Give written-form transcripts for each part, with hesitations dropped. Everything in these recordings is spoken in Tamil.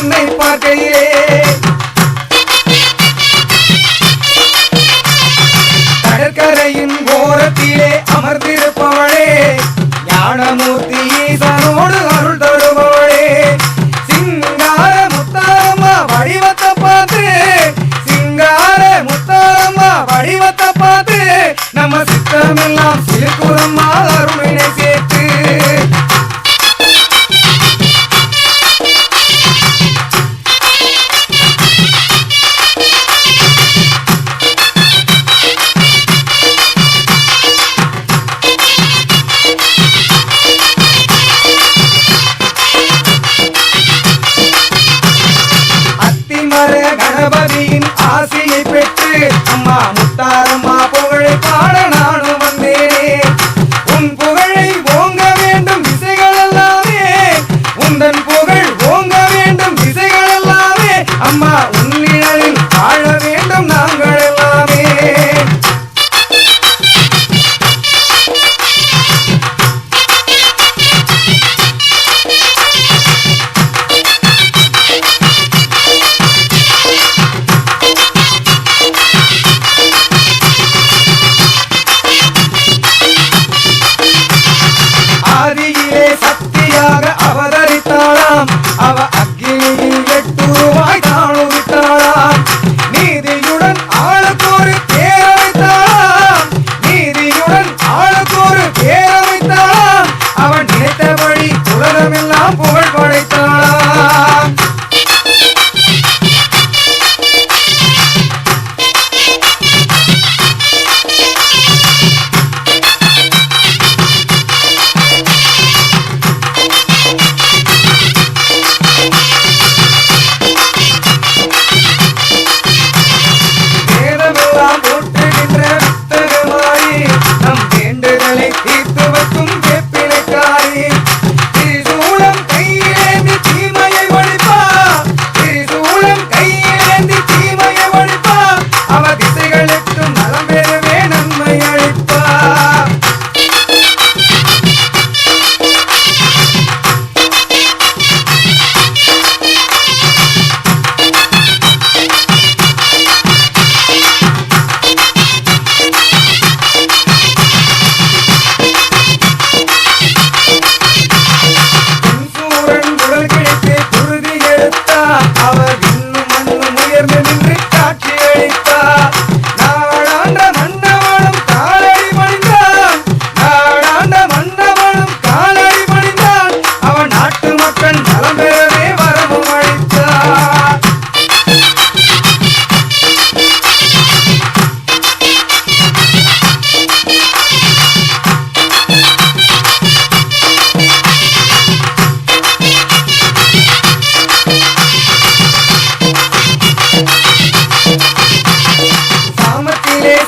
உன்னை பார்க்கையிலே கடற்கரையின் ஓரத்திலே அமர்ந்திருப்பவளே ஞானமூர்த்தி ஈசனோடு அருள் தருபவளே சிங்கார முத்தாரம்மா வடிவத்தை பார்த்து சிங்கார முத்தாரம்மா வடிவத்தை பார்த்து நம்ம சித்தமெல்லாம் சிறுகுறம்மா அருளினை சேர்த்து கணபதியின் ஆசையை பெற்று அம்மா முத்தாரம்மா புகழை பாட நானும் வந்தேனே உன் புகழை ஓங்க வேண்டும் திசைகள் எல்லாமே உந்தன் புகழ் ஓங்க வேண்டும் திசைகள் எல்லாமே அம்மா உன் நிழலில் வாழ வேண்டும் நாங்கள் எல்லாமே அவதரித்தாளாம் அவ அக்கினியில் 8 ரூபாய் தாழ் விட்டாளாம் நீதியுடன் ஆளுக்கொரு பேர வைத்தாளாம் நீதியுடன் ஆளுக்கொரு பேர வைத்தாளாம் அவன் நினைத்தபடி உலகமெல்லாம் புகழ் படைத்தாளாம் தீர்த்து வைக்கும் வேப்பிலைக்காரி திரிசூலம் கையிலேந்தி தீமையை ஒழிப்பா திரிசூலம் கையிலேந்தி தீமையை ஒழிப்பா அவ திசைகளுக்கும் நலம் பெறவே நன்மை அளிப்பா அவர் இன்னும் மண்ணும் உயர்ந்து நின்று காட்சி அளித்தார் நாடாண்ட மன்னவனும் காலடி பணிந்தான் நாடாண்ட மன்னவனும் காலடி பணிந்தான் அவன் நாட்டு மக்கள் நலம் பெறவே வரமும் அளித்தார்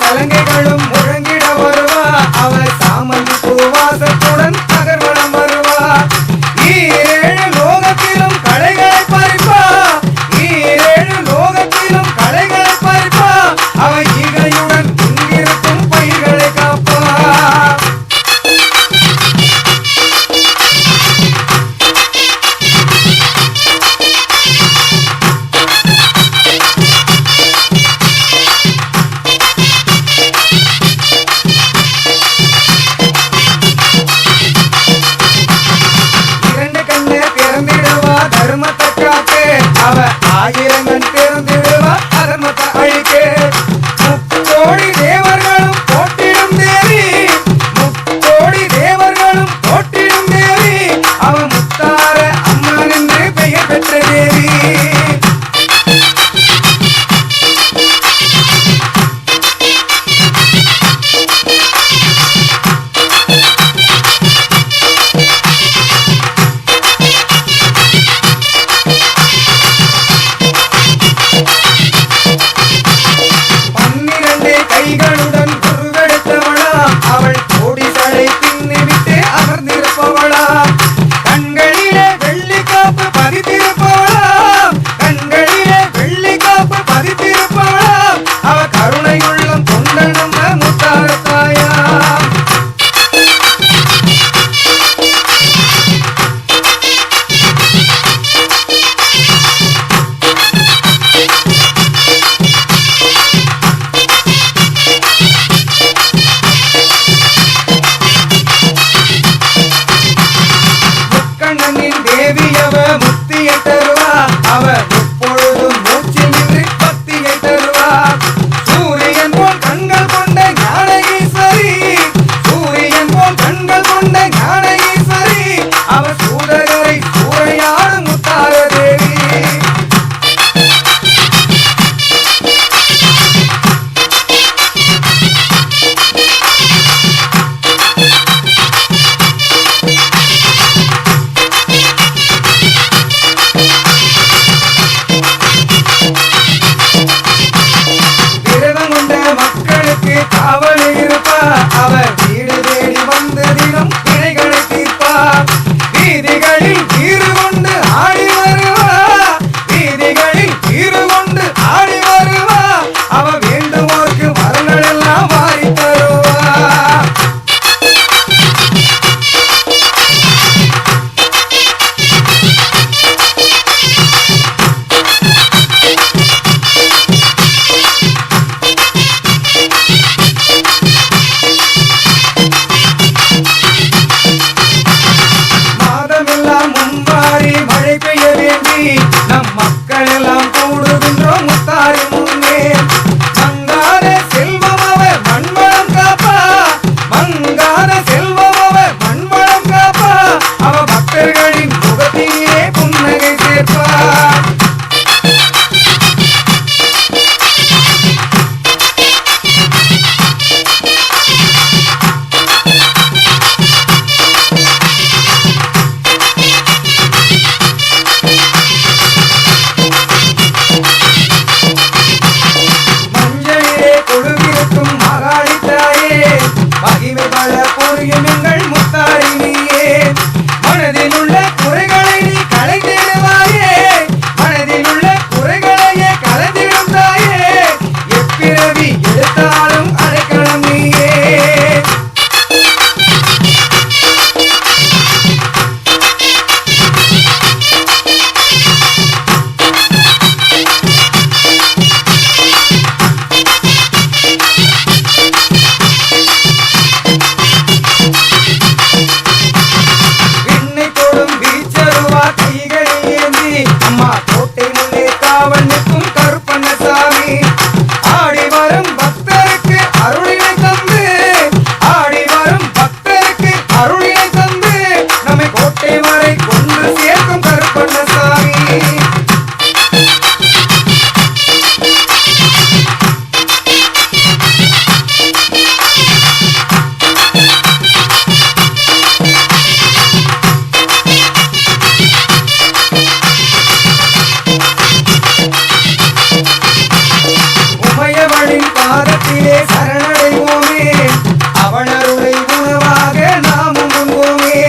சலங்கைகளும் முழங்கிட வருவா அவர் சாமந்தி பூவாசத்துடன் நகர்வனம் வருவா ஈரேழு லோகத்திலும் களைகளை பறிப்பா ஈரேழு லோகத்திலும் களைகளை பறிப்பா அவ ஈகையுடன் இங்கிருக்கும் பயிர்களை காப்பா தர்மத்தை காத்து அவ 1000 திறந்திடுவா அதர்மத்தை அழிக்க முக்கோடி தேவர்களும் போட்டிடும் தேவி முக்கோடி தேவர்களும் போட்டிடும் தேவி அவ முத்தார அம்மன் என்று பெயர் பெற்ற தேவி கைகளுடன் உருவெடுத்தவளா அவள் கோடிகளை பின்னிவிட்டு அமர்ந்திருப்பவளா கண்களிலே வெள்ளி காப்பு பதித்திருப்பவளா மக்கள் எல்லாம் கூடுகின்றோம் முத்தாரி முன்னே. மங்காத செல்வம் அவர் மண்வளம் காப்பா, மங்காத செல்வம் அவர் மண்வளம் காப்பா, அவ பக்தர்களின் முகத்திலே புன்னகை சேர்ப்பார். எங்கள் முத்தாரி நீயே, மனதில் உள்ள குறைகளை நீ களைந்திடுவாயே, மனதில் உள்ள குறைகளையே களைந்திடும் தாயே, எப்பிறவி எடுத்தாலும் அடைக்கலம் நீயே. அம்மா கோட்டை முன்னே காவல் நிற்கும் கருப்பண்ணசாமி, ஆடி வரும் பக்தருக்கு அருளினை தந்து, ஆடி வரும் பக்தருக்கு அருளினை தந்து, நம்மை கோட்டை வரை கொண்டு சேர்க்கும் கருப்பண்ணசாமி. பாதத்திலே சரணடைவோமே, அவனருளை உணவாக நாமும் உண்போமே,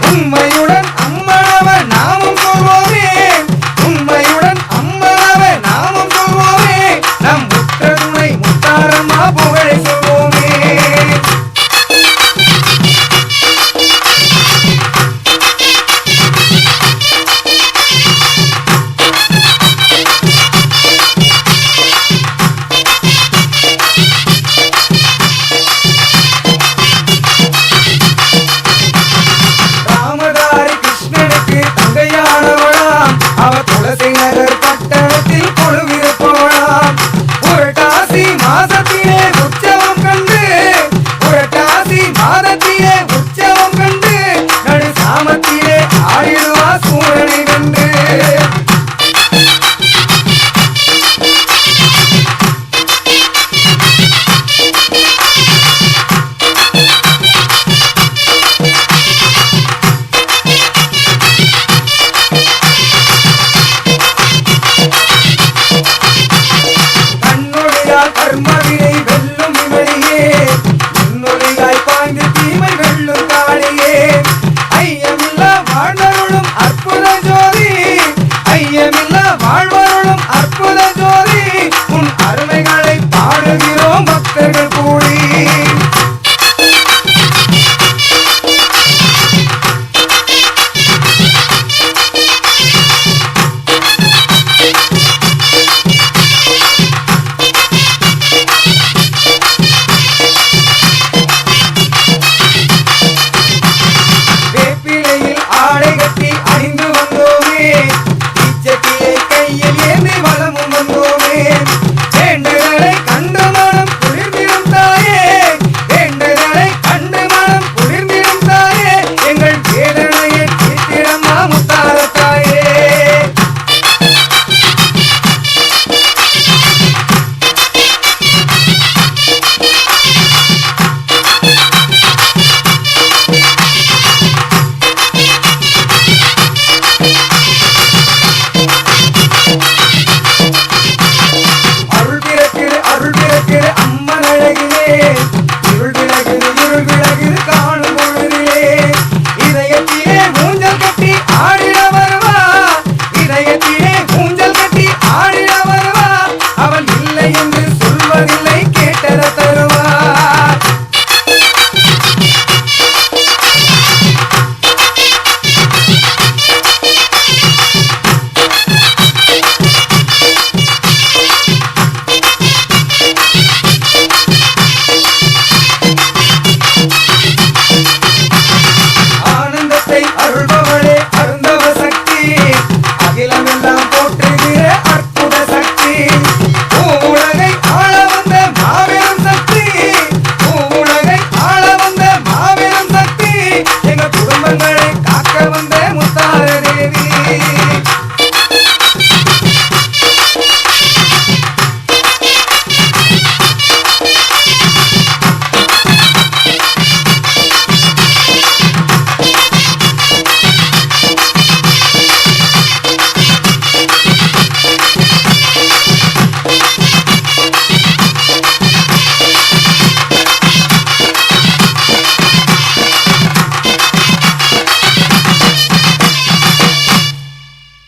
உண்மையுடன் அம்மனவ நாமும் சொல்வோமே, உண்மையுடன் அம்மனவ நாமும் சொல்வோமே, நம் முற்ற துணை முத்தாரம்மா புகழை சொல்வோமே. அவ துளசி நகர்